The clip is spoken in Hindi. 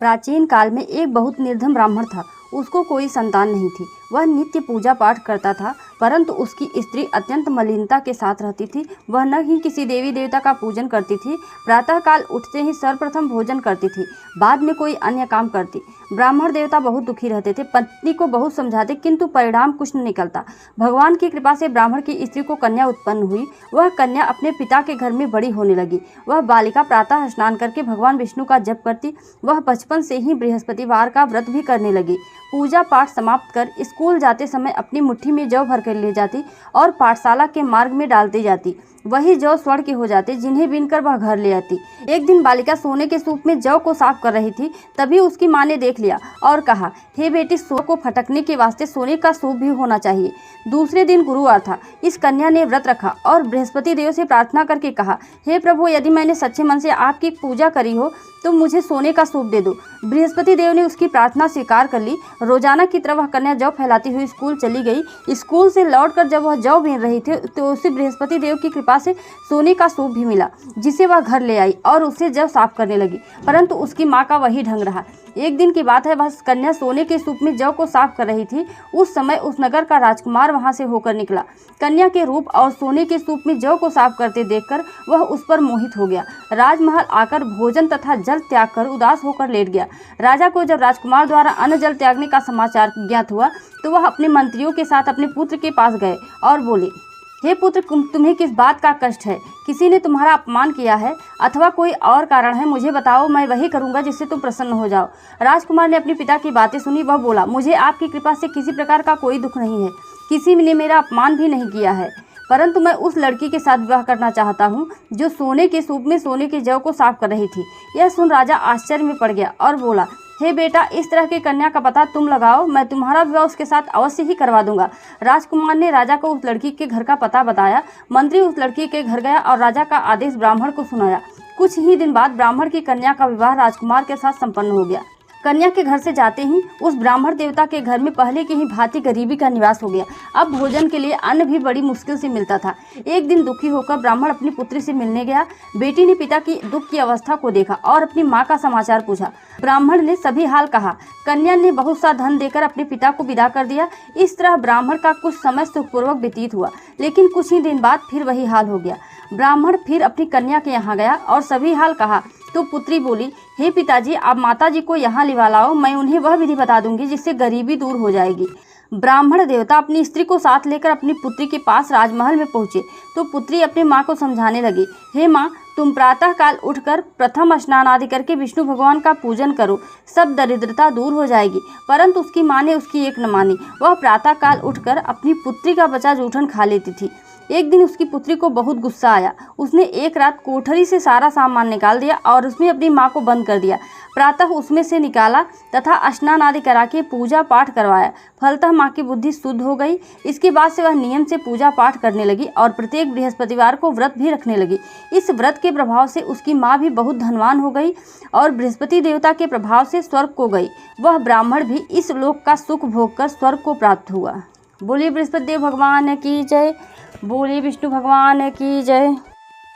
प्राचीन काल में एक बहुत निर्धन ब्राह्मण था। उसको कोई संतान नहीं थी। वह नित्य पूजा पाठ करता था, परंतु उसकी स्त्री अत्यंत मलिनता के साथ रहती थी। वह न ही किसी देवी देवता का पूजन करती थी, प्रातःकाल उठते ही सर्वप्रथम भोजन करती थी, बाद में कोई अन्य काम करती। ब्राह्मण देवता बहुत दुखी रहते थे, पत्नी को बहुत समझाते, किंतु परिणाम कुछ न निकलता। भगवान की कृपा से ब्राह्मण की स्त्री को कन्या उत्पन्न हुई। वह कन्या अपने पिता के घर में बड़ी होने लगी। वह बालिका प्रातः स्नान करके भगवान विष्णु का जप करती। वह बचपन से ही बृहस्पतिवार का व्रत भी करने लगी। पूजा पाठ समाप्त कर स्कूल जाते समय अपनी मुट्ठी में जौ भर कर ले जाती और पाठशाला के मार्ग में डालती जाती। वही जौ स्वर्ण के हो जाते, जिन्हें बीनकर वह घर ले आती। एक दिन बालिका सोने के सूप में जौ को साफ कर रही थी, तभी उसकी माँ ने देख लिया और कहा, हे बेटी, सो को फटकने के वास्ते सोने का सूप भी होना चाहिए। दूसरे दिन गुरुवार था। इस कन्या ने व्रत रखा और बृहस्पति देव से प्रार्थना करके कहा, हे प्रभु, यदि मैंने सच्चे मन से आपकी पूजा करी हो तो मुझे सोने का सूप दे दो। बृहस्पति देव ने उसकी प्रार्थना स्वीकार कर ली। रोजाना की तरह वह कन्या जौ फैलाती हुई स्कूल चली गई। स्कूल से लौटकर जब वह जौ बीन रही थी तो उसे बृहस्पति देव की कृपा से सोने का सूप भी मिला, जिसे वह घर ले आई और उसे जौ साफ करने लगी। परंतु उसकी माँ का वही ढंग रहा। एक दिन की बात है, वह कन्या सोने के सूप में जौ को साफ कर रही थी। उस समय उस नगर का राजकुमार वहां से होकर निकला। कन्या के रूप और सोने के सूप में जौ को साफ करते देखकर वह उस पर मोहित हो गया। राजमहल आकर भोजन तथा जल त्याग कर उदास होकर लेट गया। राजा को जब राजकुमार द्वारा अन्न जल त्यागने का समाचार ज्ञात हुआ तो वह अपने मंत्रियों के साथ अपने पुत्र के पास गए और बोले, हे पुत्र, तुम्हें किस बात का कष्ट है? किसी ने तुम्हारा अपमान किया है अथवा कोई और कारण है? मुझे बताओ, मैं वही करूंगा जिससे तुम प्रसन्न हो जाओ। राजकुमार ने अपने पिता की बातें सुनी। वह बोला, मुझे आपकी कृपा से किसी प्रकार का कोई दुख नहीं है। किसी ने मेरा अपमान भी नहीं किया है, परंतु मैं उस लड़की के साथ विवाह करना चाहता हूँ जो सोने के सूप में सोने के जौ को साफ कर रही थी। यह सुन राजा आश्चर्य में पड़ गया और बोला, हे बेटा, इस तरह की कन्या का पता तुम लगाओ, मैं तुम्हारा विवाह उसके साथ अवश्य ही करवा दूंगा। राजकुमार ने राजा को उस लड़की के घर का पता बताया। मंत्री उस लड़की के घर गया और राजा का आदेश ब्राह्मण को सुनाया। कुछ ही दिन बाद ब्राह्मण की कन्या का विवाह राजकुमार के साथ संपन्न हो गया। कन्या के घर से जाते ही उस ब्राह्मण देवता के घर में पहले की ही भांति गरीबी का निवास हो गया। अब भोजन के लिए अन्न भी बड़ी मुश्किल से मिलता था। एक दिन दुखी होकर ब्राह्मण अपनी पुत्री से मिलने गया। बेटी ने पिता की दुख की अवस्था को देखा और अपनी माँ का समाचार पूछा। ब्राह्मण ने सभी हाल कहा। कन्या ने बहुत सा धन देकर अपने पिता को विदा कर दिया। इस तरह ब्राह्मण का कुछ समय सुखपूर्वक व्यतीत हुआ, लेकिन कुछ ही दिन बाद फिर वही हाल हो गया। ब्राह्मण फिर अपनी कन्या के यहाँ गया और सभी हाल कहा तो पुत्री बोली, हे पिताजी, आप माताजी को यहाँ लिवा लाओ, मैं उन्हें वह विधि बता दूंगी जिससे गरीबी दूर हो जाएगी। ब्राह्मण देवता अपनी स्त्री को साथ लेकर अपनी पुत्री के पास राजमहल में पहुंचे तो पुत्री अपनी माँ को समझाने लगी, हे माँ, तुम प्रातः काल उठकर प्रथम स्नान आदि करके विष्णु भगवान का पूजन करो, सब दरिद्रता दूर हो जाएगी। परंतु उसकी माँ ने उसकी एक न मानी। वह प्रातः काल उठकर अपनी पुत्री का बचा जूठन खा लेती थी। एक दिन उसकी पुत्री को बहुत गुस्सा आया। उसने एक रात कोठरी से सारा सामान निकाल दिया और उसमें अपनी माँ को बंद कर दिया। प्रातः उसमें से निकाला तथा स्नान आदि करा के पूजा पाठ करवाया। फलतः माँ की बुद्धि शुद्ध हो गई। इसके बाद से वह नियम से पूजा पाठ करने लगी और प्रत्येक बृहस्पतिवार को व्रत भी रखने लगी। इस व्रत के प्रभाव से उसकी माँ भी बहुत धनवान हो गई और बृहस्पति देवता के प्रभाव से स्वर्ग को गई। वह ब्राह्मण भी इस लोक का सुख भोग कर स्वर्ग को प्राप्त हुआ। बोलिए बृहस्पति देव भगवान की जय। बोलिए विष्णु भगवान की जय।